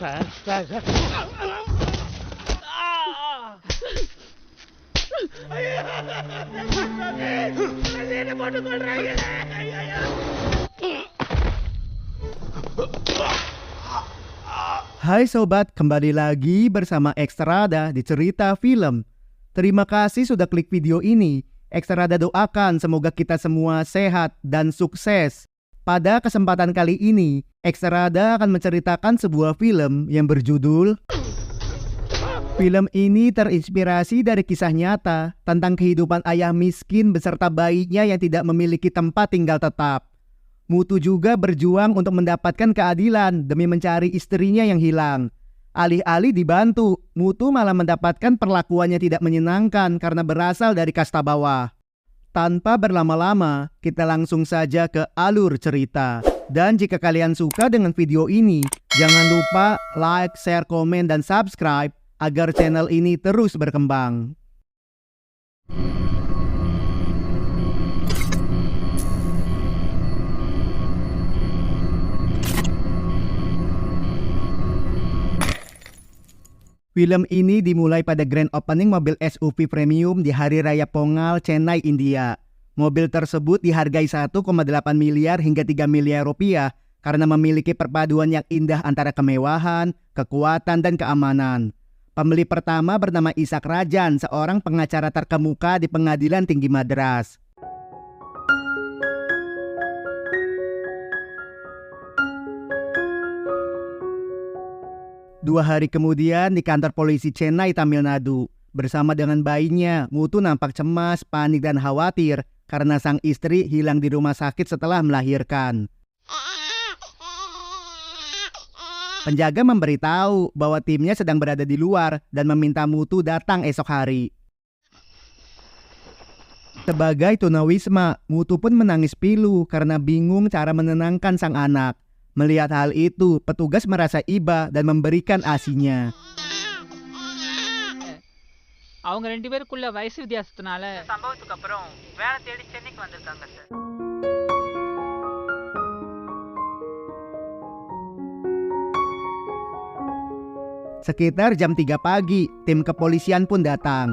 Sir sir என்ன போட்டு கொள்றாங்களே. Hai sobat, kembali lagi bersama Ekstrada di Cerita Film. Terima kasih sudah klik video ini. Ekstrada doakan semoga kita semua sehat dan sukses. Pada kesempatan kali ini, Ekstrada akan menceritakan sebuah film yang berjudul. Film ini terinspirasi dari kisah nyata tentang kehidupan ayah miskin beserta bayinya yang tidak memiliki tempat tinggal tetap. Mutu juga berjuang untuk mendapatkan keadilan demi mencari istrinya yang hilang. Alih-alih dibantu, Mutu malah mendapatkan perlakuan yang tidak menyenangkan karena berasal dari kasta bawah. Tanpa berlama-lama, kita langsung saja ke alur cerita. Dan jika kalian suka dengan video ini, jangan lupa like, share, komen, dan subscribe agar channel ini terus berkembang. Film ini dimulai pada grand opening mobil SUV premium di Hari Raya Pongal, Chennai, India. Mobil tersebut dihargai 1,8 miliar hingga 3 miliar rupiah karena memiliki perpaduan yang indah antara kemewahan, kekuatan, dan keamanan. Pembeli pertama bernama Ishak Rajan, seorang pengacara terkemuka di Pengadilan Tinggi Madras. Dua hari kemudian di kantor polisi Chennai, Tamil Nadu, bersama dengan bayinya, Mutu nampak cemas, panik, dan khawatir karena sang istri hilang di rumah sakit setelah melahirkan. Penjaga memberitahu bahwa timnya sedang berada di luar dan meminta Mutu datang esok hari. Sebagai tunawisma, Mutu pun menangis pilu karena bingung cara menenangkan sang anak. Melihat hal itu, petugas merasa iba dan memberikan ASI-nya. அவங்க ரெண்டு பேருக்குள்ள வயசு வித்தியாசத்தினால சம்பவத்துக்கு அப்புறம் வேலை தேடி சென்னைக்கு வந்திருக்காங்க sir. Sekitar jam 3 pagi, tim kepolisian pun datang.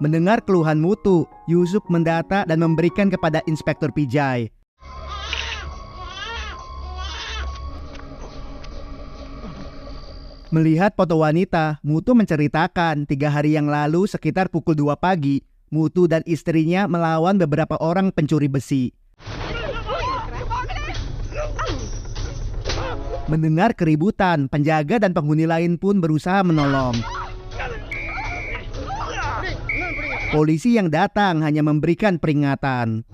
Mendengar keluhan Mutu, Yusuf mendata dan memberikan kepada Inspektur Pijay. Melihat foto wanita, Mutu menceritakan 3 hari yang lalu sekitar pukul 2 pagi, Mutu dan istrinya melawan beberapa orang pencuri besi. Mendengar keributan, penjaga dan penghuni lain pun berusaha menolong. Polisi yang datang hanya memberikan peringatan.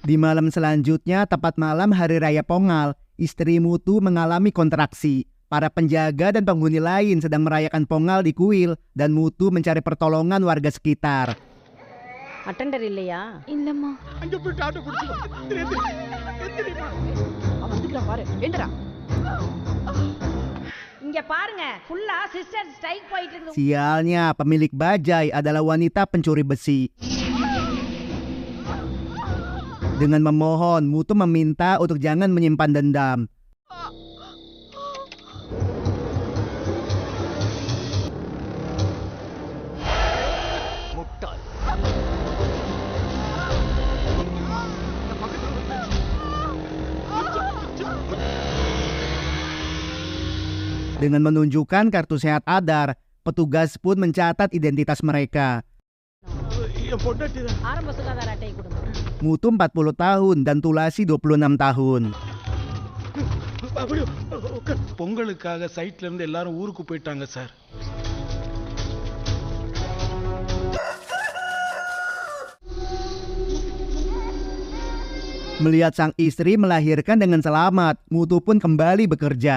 Di malam selanjutnya, tepat malam Hari Raya Pongal, istri Mutu mengalami kontraksi. Para penjaga dan penghuni lain sedang merayakan Pongal di kuil dan Mutu mencari pertolongan warga sekitar. Attender இல்லையா? இல்லம்மா. அங்க போய் டாட்டா புடிச்சு வந்துக்கிறான் பாரு. ஏண்டா? இங்க பாருங்க, ஃபுல்லா சிஸ்டர் ஸ்ட்ரைக் போயிட்டு இருக்குது. Sialnya, pemilik bajai adalah wanita pencuri besi. Dengan memohon, Mutu meminta untuk jangan menyimpan dendam. Dengan menunjukkan kartu sehat Aadhar, petugas pun mencatat identitas mereka. ஆரம்ப சுகாதார அட்டை கொடுங்க. Mutu 40 tahun dan Tulasi 26 tahun. பொங்கலுக்காக சைட்ல இருந்து எல்லாரும் ஊருக்கு போயிட்டாங்க sir. Melihat sang istri melahirkan dengan selamat, Mutu pun kembali bekerja.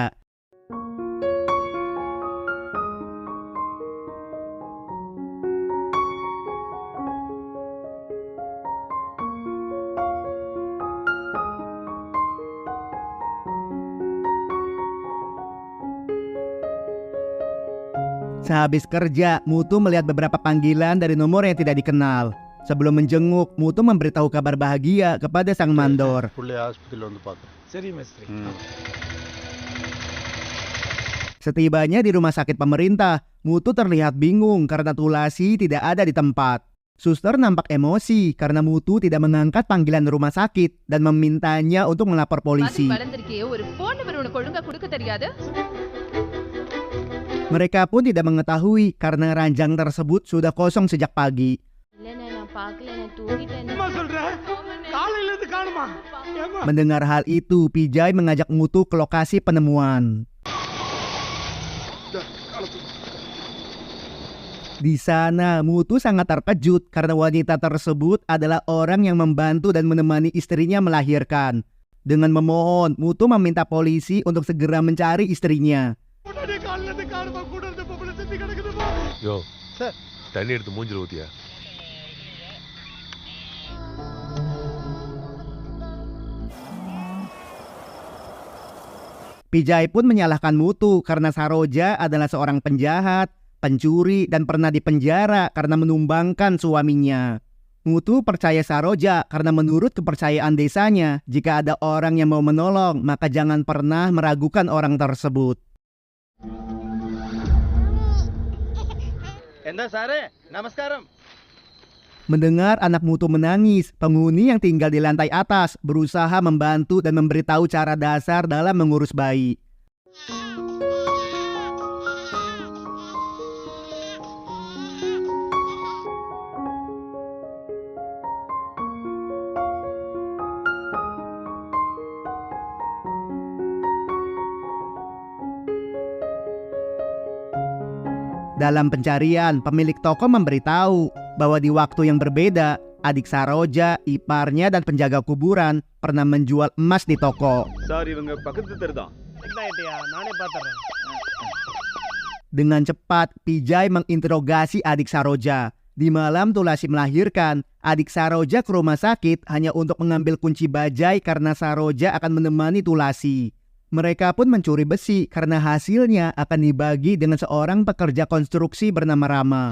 Sehabis kerja, Mutu melihat beberapa panggilan dari nomor yang tidak dikenal. Sebelum menjenguk, Mutu memberitahu kabar bahagia kepada sang mandor. சரி மேஸ்திரி. Setibanya di rumah sakit pemerintah, Mutu terlihat bingung karena Tulasi tidak ada di tempat. Suster nampak emosi karena Mutu tidak mengangkat panggilan rumah sakit dan memintanya untuk melapor polisi. Mereka pun tidak mengetahui karena ranjang tersebut sudah kosong sejak pagi. Mendengar hal itu, Pijay mengajak Mutu ke lokasi penemuan. Di sana, Mutu sangat terkejut karena wanita tersebut adalah orang yang membantu dan menemani istrinya melahirkan. Dengan memohon, Mutu meminta polisi untuk segera mencari istrinya. யோ சார் தண்ணி எடுத்து மூஞ்சில ஊத்தியா? Pijay pun menyalahkan Mutu karena Saroja adalah seorang penjahat, pencuri, dan pernah dipenjara karena menumbangkan suaminya. Mutu percaya Saroja karena menurut kepercayaan desanya, jika ada orang yang mau menolong, maka jangan pernah meragukan orang tersebut. Mendengar anak Mutu menangis, penghuni yang tinggal di lantai atas berusaha membantu dan memberitahu cara dasar dalam mengurus bayi. Dalam pencarian, pemilik toko memberitahu bahwa di waktu yang berbeda, adik Saroja, iparnya, dan penjaga kuburan pernah menjual emas di toko. Dengan cepat, Pijay menginterogasi adik Saroja. Di malam Tulasi melahirkan, adik Saroja ke rumah sakit hanya untuk mengambil kunci bajai karena Saroja akan menemani Tulasi. Mereka pun mencuri besi karena hasilnya akan dibagi dengan seorang pekerja konstruksi bernama Rama.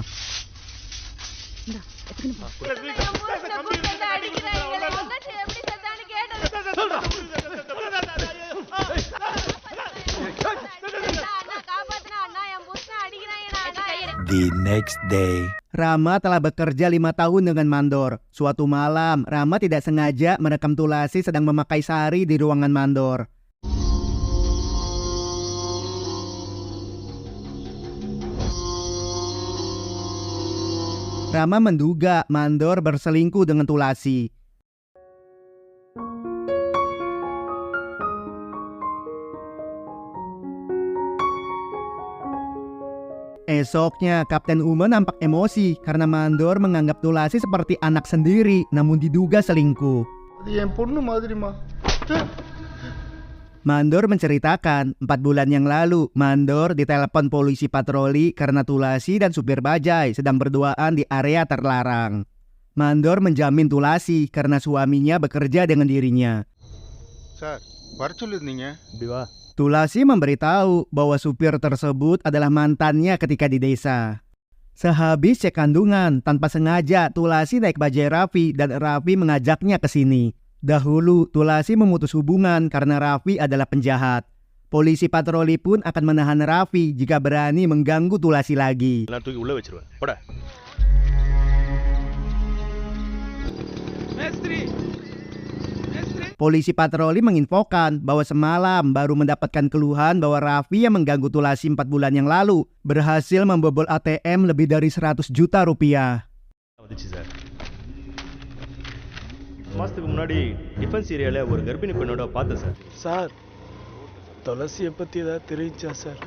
The next day. Rama telah bekerja 5 tahun dengan mandor. Suatu malam, Rama tidak sengaja merekam Tulasi sedang memakai sari di ruangan mandor. Rama menduga mandor berselingkuh dengan Tulasi. Esoknya, Kapten Uma nampak emosi karena mandor menganggap Tulasi seperti anak sendiri, namun diduga selingkuh. Mandor menceritakan, 4 bulan yang lalu, Mandor ditelepon polisi patroli karena Tulasi dan supir bajai sedang berduaan di area terlarang. Mandor menjamin Tulasi karena suaminya bekerja dengan dirinya. Tulasi memberitahu bahwa supir tersebut adalah mantannya ketika di desa. Sehabis cek kandungan, tanpa sengaja Tulasi naik bajai Raffi dan Raffi mengajaknya ke sini. Dahulu, Tulasi memutus hubungan karena Raffi adalah penjahat. Polisi patroli pun akan menahan Raffi jika berani mengganggu Tulasi lagi. Polisi patroli menginfokan bahwa semalam baru mendapatkan keluhan bahwa Raffi yang mengganggu Tulasi 4 bulan yang lalu berhasil membobol ATM lebih dari 100 juta rupiah. மாசத்துக்கு முன்னாடி டிஃபென்ஸ் ஏரியால ஒரு கர்ப்பிணி பெண்ணோட பார்த்தேன் sir. Sir, துளசியை பத்தி ஏதாவது தெரிஞ்சா sir?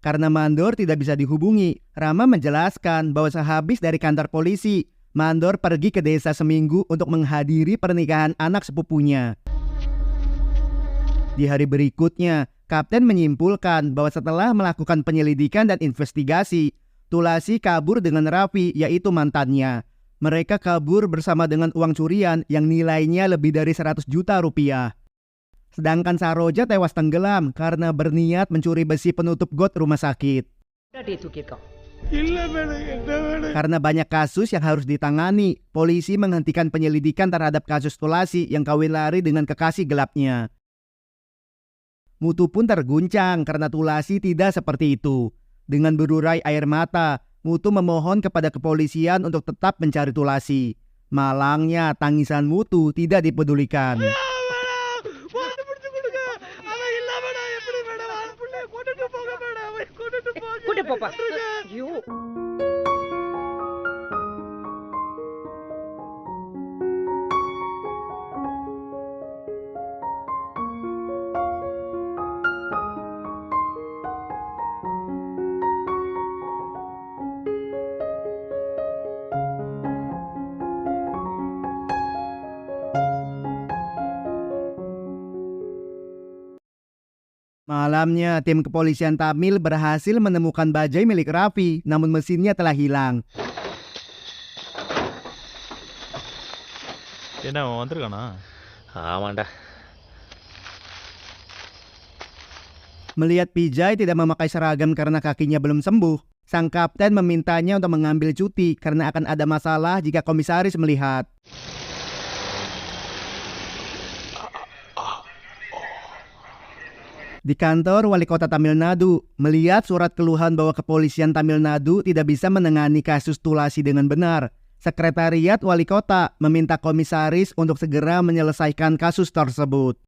Karena Mandor tidak bisa dihubungi, Rama menjelaskan bahwa sehabis dari kantor polisi, Mandor pergi ke desa seminggu untuk menghadiri pernikahan anak sepupunya. Di hari berikutnya, Kapten menyimpulkan bahwa setelah melakukan penyelidikan dan investigasi, Tulasi kabur dengan Raffi, yaitu mantannya. Mereka kabur bersama dengan uang curian yang nilainya lebih dari 100 juta rupiah. Sedangkan Saroja tewas tenggelam karena berniat mencuri besi penutup got rumah sakit. இல்ல மேடம், என்ன madam? Karena banyak kasus yang harus ditangani, polisi menghentikan penyelidikan terhadap kasus Tulasi yang kawin lari dengan kekasih gelapnya. Mutu pun terguncang karena Tulasi tidak seperti itu. Dengan berurai air mata, Mutu memohon kepada kepolisian untuk tetap mencari Tulasi. Malangnya, tangisan Mutu tidak dipedulikan. கூட்டு போப்பா ஐயோ Malamnya, tim kepolisian Tamil berhasil menemukan bajai milik Raffi, namun mesinnya telah hilang. என்ன அவன் வந்திருக்கானா? ஆமாண்டா. Melihat Pijay tidak memakai seragam karena kakinya belum sembuh, sang kapten memintanya untuk mengambil cuti karena akan ada masalah jika komisaris melihat. Di kantor Wali Kota Tamil Nadu, melihat surat keluhan bahwa kepolisian Tamil Nadu tidak bisa menangani kasus Tulasi dengan benar, Sekretariat Wali Kota meminta komisaris untuk segera menyelesaikan kasus tersebut.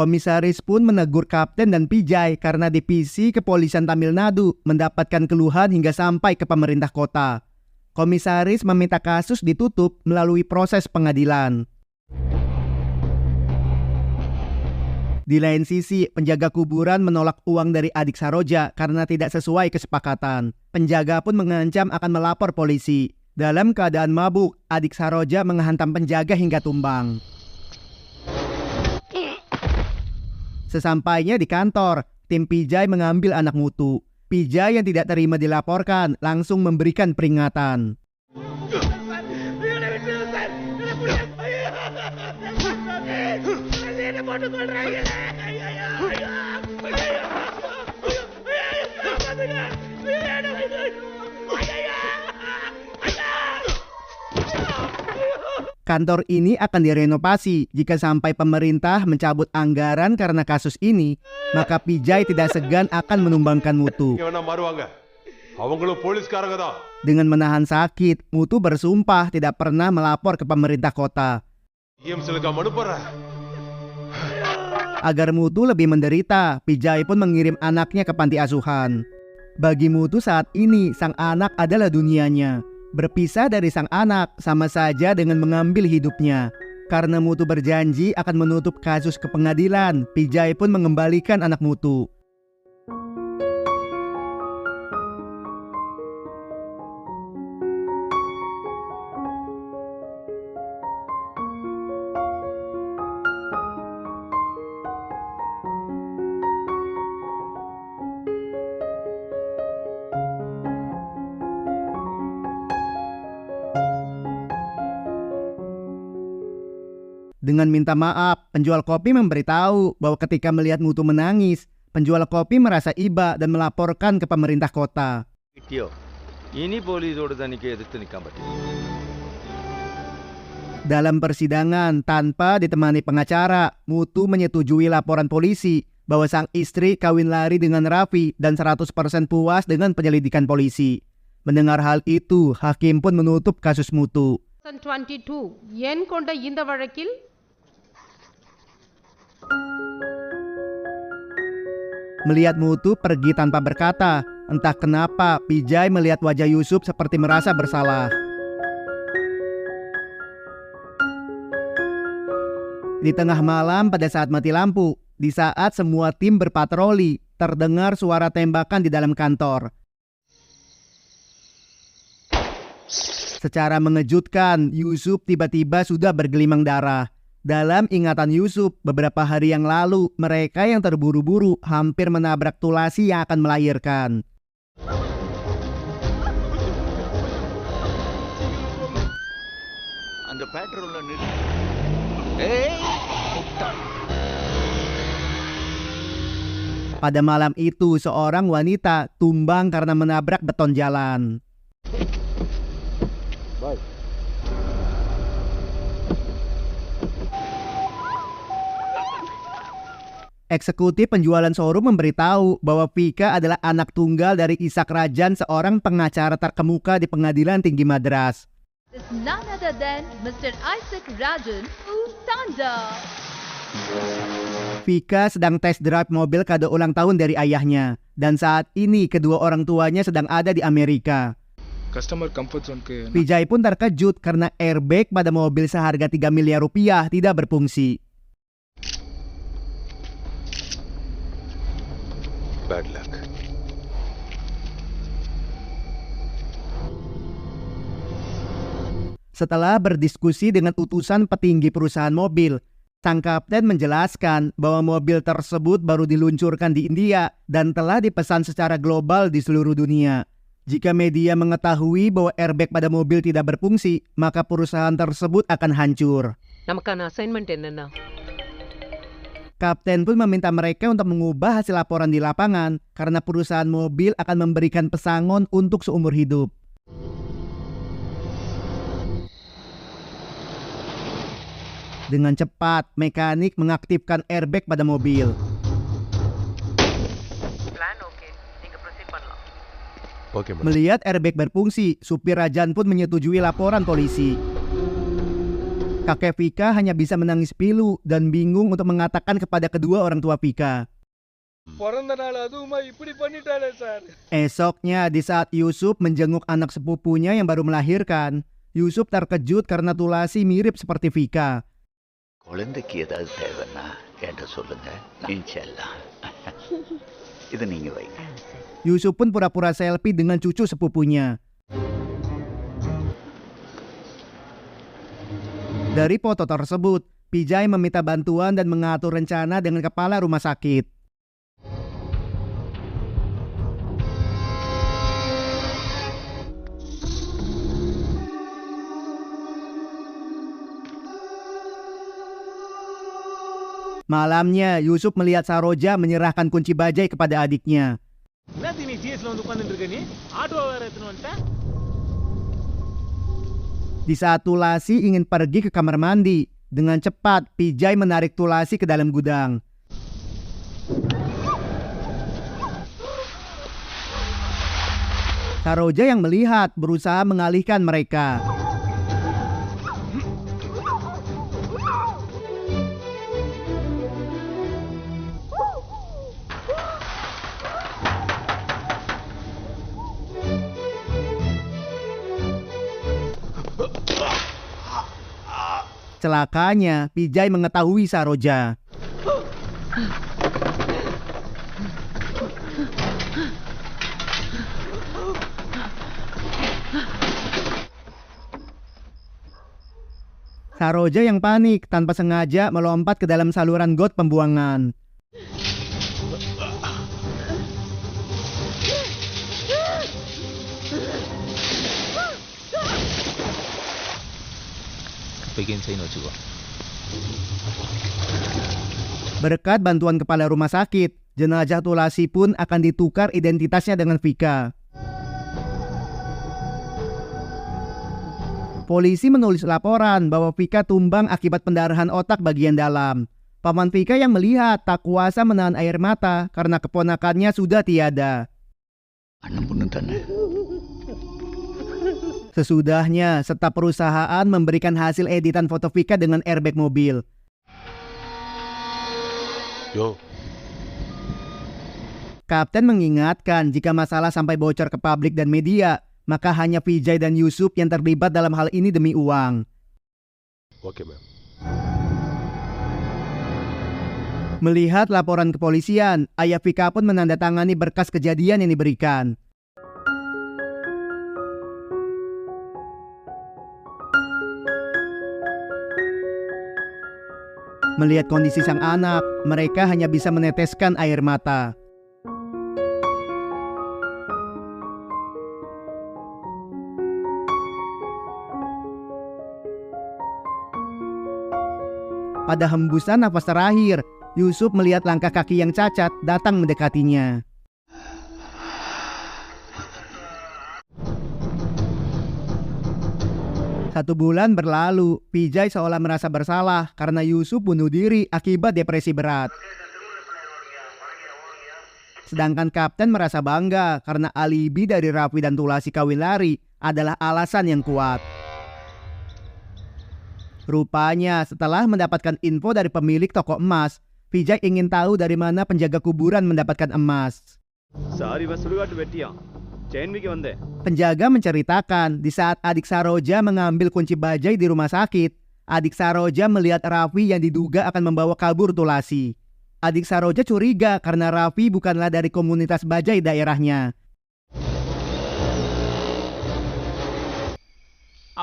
Komisaris pun menegur Kapten dan Pijay karena divisi kepolisian Tamil Nadu mendapatkan keluhan hingga sampai ke pemerintah kota. Komisaris meminta kasus ditutup melalui proses pengadilan. Di lain sisi, penjaga kuburan menolak uang dari adik Saroja karena tidak sesuai kesepakatan. Penjaga pun mengancam akan melapor polisi. Dalam keadaan mabuk, adik Saroja menghantam penjaga hingga tumbang. Sesampainya di kantor, tim Pijay mengambil anak Mutu. Pijay yang tidak terima dilaporkan langsung memberikan peringatan. Kantor ini akan direnovasi. Jika sampai pemerintah mencabut anggaran karena kasus ini, maka Pijay tidak segan akan menumbangkan Mutu. Dengan menahan sakit, Mutu bersumpah tidak pernah melapor ke pemerintah kota. Agar Mutu lebih menderita, Pijay pun mengirim anaknya ke panti asuhan. Bagi Mutu saat ini, sang anak adalah dunianya. Berpisah dari sang anak sama saja dengan mengambil hidupnya. Karena Mutu berjanji akan menutup kasus ke pengadilan, Pijay pun mengembalikan anak Mutu. Dengan minta maaf, penjual kopi memberitahu bahwa ketika melihat Mutu menangis, penjual kopi merasa iba dan melaporkan ke pemerintah kota. Dalam persidangan, tanpa ditemani pengacara, Mutu menyetujui laporan polisi bahwa sang istri kawin lari dengan Raffi dan 100% puas dengan penyelidikan polisi. Mendengar hal itu, hakim pun menutup kasus Mutu. 22 எண் கொண்ட இந்த வழக்கில் Melihat Mutu pergi tanpa berkata, entah kenapa Pijay melihat wajah Yusuf seperti merasa bersalah. Di tengah malam pada saat mati lampu, di saat semua tim berpatroli, terdengar suara tembakan di dalam kantor. Secara mengejutkan, Yusuf tiba-tiba sudah bergelimang darah. Dalam ingatan Yusuf, beberapa hari yang lalu, mereka yang terburu-buru hampir menabrak Tulasi yang akan melahirkan. Pada malam itu, seorang wanita tumbang karena menabrak beton jalan. Eksekutif penjualan showroom memberitahu bahwa Vika adalah anak tunggal dari Ishak Rajan, seorang pengacara terkemuka di Pengadilan Tinggi Madras. Is none other than Mr. Isaac Rajan Tanda. Vika sedang test drive mobil kado ulang tahun dari ayahnya, dan saat ini kedua orang tuanya sedang ada di Amerika. Customer comfort ஜோனுக்கு Vijay pun terkejut karena airbag pada mobil seharga 3 miliar rupiah tidak berfungsi. Bad luck. Setelah berdiskusi dengan utusan petinggi perusahaan mobil, sang kapten menjelaskan bahwa mobil tersebut baru diluncurkan di India dan telah dipesan secara global di seluruh dunia. Jika media mengetahui bahwa airbag pada mobil tidak berfungsi, maka perusahaan tersebut akan hancur. நமக்கான அசைன்மெண்ட் என்னன்னா Kapten pun meminta mereka untuk mengubah hasil laporan di lapangan karena perusahaan mobil akan memberikan pesangon untuk seumur hidup. Dengan cepat, mekanik mengaktifkan airbag pada mobil. Plan okay, நீங்க ப்ரொசீட் பண்ணலாம். Okay, madam. Melihat airbag berfungsi, supir Rajan pun menyetujui laporan polisi. Kakek Vika hanya bisa menangis pilu dan bingung untuk mengatakan kepada kedua orang tua Vika. Esoknya, di saat Yusuf menjenguk anak sepupunya yang baru melahirkan, Yusuf terkejut karena Tulasi mirip seperti Vika. குழந்தைக்கு ஏதாவது தேவைன்னா என்கிட்ட சொல்லுங்க இன்ஷால்லா இது நீங்க வைங்க. Yusuf pun pura-pura selfie dengan cucu sepupunya. Dari foto tersebut, Vijay meminta bantuan dan mengatur rencana dengan kepala rumah sakit. Malamnya, Yusuf melihat Saroja menyerahkan kunci bajai kepada adiknya. என்னது நீ ஜிஎஸ்ல வந்து உட்கார்ந்துட்டு இருக்க நீ ஆட்டோ வேற எடுத்துன்னு வந்துட்ட Di saat Tulasi ingin pergi ke kamar mandi, dengan cepat Vijay menarik Tulasi ke dalam gudang. Saroja yang melihat berusaha mengalihkan mereka. Celakanya, Vijay mengetahui Saroja. Saroja yang panik tanpa sengaja melompat ke dalam saluran got pembuangan. Berkat bantuan kepala rumah sakit, jenazah Tulasi pun akan ditukar identitasnya dengan Vika. Polisi menulis laporan bahwa Vika tumbang akibat pendarahan otak bagian dalam. Paman Vika yang melihat tak kuasa menahan air mata karena keponakannya sudah tiada. அண்ணன் பொண்ணு தானே. Sesudahnya, staf perusahaan memberikan hasil editan foto Vika dengan airbag mobil. Yo, Kapten mengingatkan jika masalah sampai bocor ke publik dan media, maka hanya Vijay dan Yusuf yang terlibat dalam hal ini demi uang. okay, ma'am. Melihat laporan kepolisian, ayah Vika pun menandatangani berkas kejadian yang diberikan. Melihat kondisi sang anak, mereka hanya bisa meneteskan air mata. Pada hembusan nafas terakhir, Yusuf melihat langkah kaki yang cacat datang mendekatinya. Satu bulan berlalu, Vijay seolah merasa bersalah karena Yusuf bunuh diri akibat depresi berat. Sedangkan Kapten merasa bangga karena alibi dari Raffi dan Tulasi kawin lari adalah alasan yang kuat. Rupanya setelah mendapatkan info dari pemilik toko emas, Vijay ingin tahu dari mana penjaga kuburan mendapatkan emas. Penjaga menceritakan di saat adik Saroja mengambil kunci bajai di rumah sakit, adik Saroja melihat Raffi yang diduga akan membawa kabur Tulasi. Adik Saroja curiga karena Raffi bukanlah dari komunitas bajai daerahnya.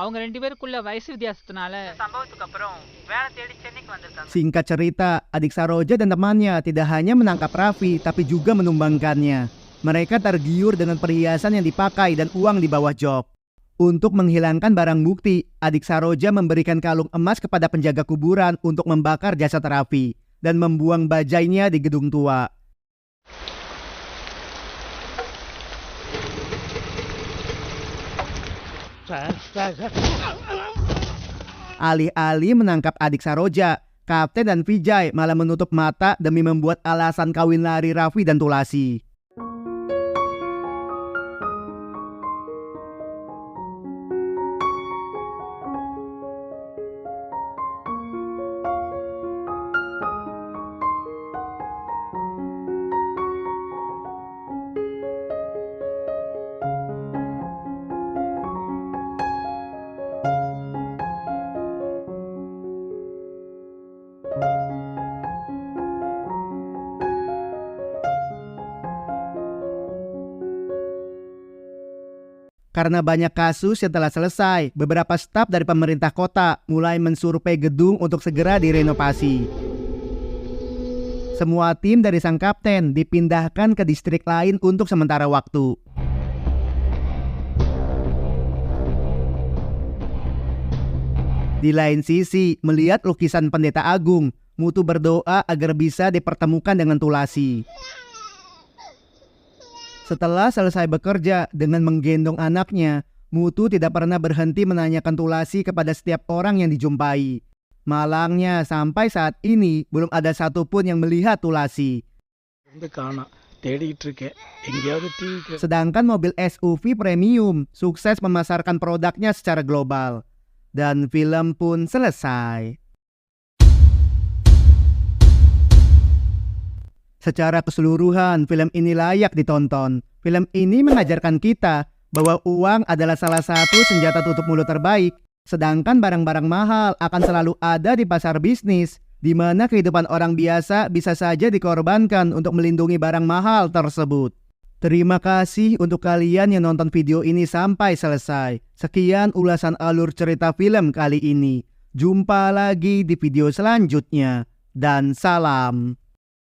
அவங்க 2 பேருக்குள்ள வயசு வித்தியாசத்தினால சம்பவத்துக்கு அப்புறம் வேலை தேடி சென்னைக்கு வந்திருக்காங்க. Singkat cerita, adik Saroja dan temannya tidak hanya menangkap Raffi tapi juga menumbangkannya. Mereka tergiur dengan perhiasan yang dipakai dan uang di bawah jok. Untuk menghilangkan barang bukti, adik Saroja memberikan kalung emas kepada penjaga kuburan untuk membakar jasad Raffi dan membuang bajainya di gedung tua. Alih-alih menangkap adik Saroja, Kapten dan Vijay malah menutup mata demi membuat alasan kawin lari Raffi dan Tulasi. Karena banyak kasus yang telah selesai, beberapa staf dari pemerintah kota mulai mensurvei gedung untuk segera direnovasi. Semua tim dari sang kapten dipindahkan ke distrik lain untuk sementara waktu. Di lain sisi, melihat lukisan Pendeta Agung, Mutu berdoa agar bisa dipertemukan dengan Tulasi. Setelah selesai bekerja dengan menggendong anaknya, Mutu tidak pernah berhenti menanyakan Tulasi kepada setiap orang yang dijumpai. Malangnya sampai saat ini belum ada satupun yang melihat Tulasi. Sedangkan mobil SUV premium sukses memasarkan produknya secara global. Dan film pun selesai. Secara keseluruhan, film ini layak ditonton. Film ini mengajarkan kita bahwa uang adalah salah satu senjata tutup mulut terbaik, sedangkan barang-barang mahal akan selalu ada di pasar bisnis, di mana kehidupan orang biasa bisa saja dikorbankan untuk melindungi barang mahal tersebut. Terima kasih untuk kalian yang nonton video ini sampai selesai. Sekian ulasan alur cerita film kali ini. Jumpa lagi di video selanjutnya. Dan salam.